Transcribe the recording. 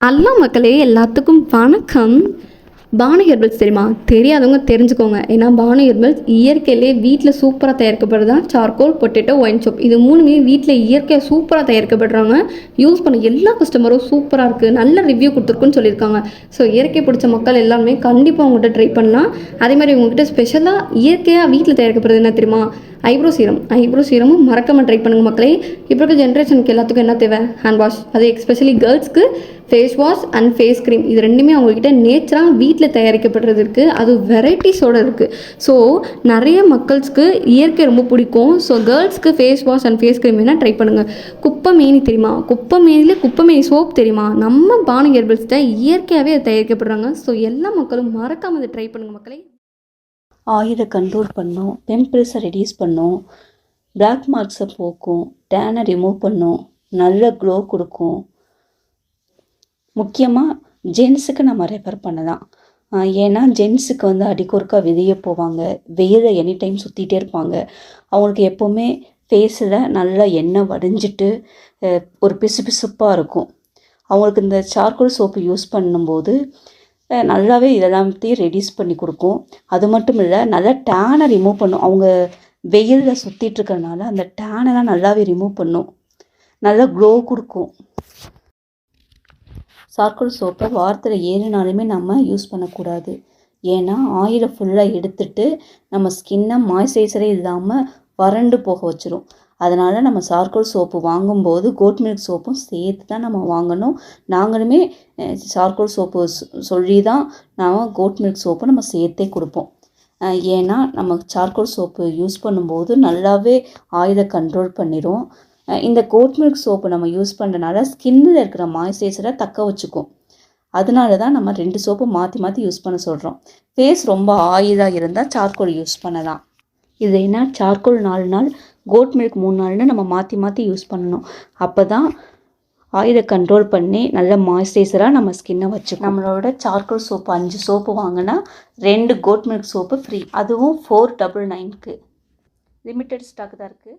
Hello மக்களே, எல்லாத்துக்கும் வணக்கம். பானு ஹெர்பல்ஸ் தெரியுமா? தெரியாதவங்க தெரிஞ்சுக்கோங்க. ஏன்னா பானு ஹெர்பல்ஸ் இயற்கையிலே வீட்டில் சூப்பராக தயாரிக்கப்படுறது தான் சார்கோல், பொட்டேட்டோ, ஒயின் சோப். இது மூணுமே வீட்டில் இயற்கையாக சூப்பராக தயாரிக்கப்படுறாங்க. யூஸ் பண்ண எல்லா கஸ்டமரும் சூப்பராக இருக்குது, நல்ல ரிவ்யூ கொடுத்துருக்குன்னு சொல்லியிருக்காங்க. ஸோ இயற்கை பிடிச்ச மக்கள் எல்லாருமே கண்டிப்பாக உங்கள்கிட்ட ட்ரை பண்ணலாம். அதே மாதிரி உங்கள்கிட்ட ஸ்பெஷலாக இயற்கையாக வீட்டில் தயாரிக்கப்படுறது என்ன தெரியுமா? ஐப்ரோ சீரமும் மறக்காமல் ட்ரை பண்ணுங்கள் மக்களே. இப்போ இருக்க ஜென்ரேஷனுக்கு எல்லாத்துக்கும் என்ன தேவை? Hand wash. அது எஸ்பெஷலி கேர்ள்ஸ்க்கு face wash and face cream. இது ரெண்டுமே அவங்கக்கிட்ட நேச்சராக வீட்டில் தயாரிக்கப்படுறது இருக்குது. அது வெரைட்டிஸோடு இருக்குது. ஸோ நிறைய மக்கள்ஸ்க்கு இயற்கை ரொம்ப பிடிக்கும். ஸோ கேர்ள்ஸ்க்கு face wash and face cream வேணால் ட்ரை பண்ணுங்கள். குப்பைமேனி தெரியுமா? குப்பைமேனி சோப் தெரியுமா? நம்ம பானு ஹெர்பல்ஸ் தான் இயற்கையாகவே அது தயாரிக்கப்படுறாங்க. ஸோ எல்லா மக்களும் மறக்காமல் அதை ட்ரை பண்ணுங்கள் மக்களே. ஆயிலை கண்ட்ரோல் பண்ணும், பிம்பிள்ஸை ரெடியூஸ் பண்ணும், பிளாக் மார்க்ஸை போக்கும், டேனை ரிமூவ் பண்ணும், நல்ல க்ளோ கொடுக்கும். முக்கியமாக ஜென்ஸுக்கு நம்ம ரெஃபர் பண்ணலாம். ஏன்னா ஜென்ஸுக்கு அடிக்கொருக்கா வெளியே போவாங்க, வெயிலில் எனி டைம் சுற்றிகிட்டே இருப்பாங்க. அவங்களுக்கு எப்போவுமே ஃபேஸில் நல்லா எண்ணெய் வடிஞ்சிட்டு ஒரு பிசுப்பாக இருக்கும். அவங்களுக்கு இந்த சார்கோல் சோப்பு யூஸ் பண்ணும்போது நல்லாவே இதெல்லாத்தையும் ரெடியூஸ் பண்ணி கொடுக்கும். அது மட்டும் இல்லை, நல்லா டேனை ரிமூவ் பண்ணும். அவங்க வெயிலில் சுற்றிட்டுருக்கறனால அந்த டேனெல்லாம் நல்லாவே ரிமூவ் பண்ணும், நல்லா க்ளோ கொடுக்கும். சார்கோல் சோப்பை வாரத்தில் 7 நாளுமே நம்ம யூஸ் பண்ணக்கூடாது. ஏன்னா ஆயிலை ஃபுல்லாக எடுத்துட்டு நம்ம ஸ்கின்னை மாய்ஸ்சரைசரே இல்லாமல் வறண்டு போக வச்சிரும். அதனால் நம்ம சார்கோல் சோப்பு வாங்கும்போது கோட் மில்க் சோப்பும் சேர்த்து தான் நம்ம வாங்கணும். நாங்களுமே சார்கோல் சோப்பு சொல்லி தான் நாம் கோட் மில்க் சோப்பு நம்ம சேர்த்தே கொடுப்போம். ஏன்னா நம்ம சார்கோல் சோப்பு யூஸ் பண்ணும்போது நல்லாவே ஆயிலை கண்ட்ரோல் பண்ணிடும். இந்த கோட் மில்க் சோப்பு நம்ம யூஸ் பண்ணுறதுனால ஸ்கின்னில் இருக்கிற மாய்ஸ்சரைசரை தக்க வச்சுக்கும். அதனால தான் நம்ம 2 சோப்பு மாற்றி யூஸ் பண்ண சொல்கிறோம். ஃபேஸ் ரொம்ப ஆயிலாக இருந்தால் சார்கோல் யூஸ் பண்ணலாம். இது என்ன, சார்கோல் 4 நாள், கோட் மில்க் 3 நாள்னு நம்ம மாற்றி யூஸ் பண்ணணும். அப்போ தான் ஆயிலை கண்ட்ரோல் பண்ணி நல்ல மாய்ஸ்சரைசராக நம்ம ஸ்கின்னை வச்சுக்கணும். நம்மளோட சார்கோல் சோப்பு 5 சோப்பு வாங்கினா 2 கோட் மில்க் சோப்பு ஃப்ரீ. அதுவும் 499க்கு. லிமிட்டட் ஸ்டாக் தான் இருக்குது.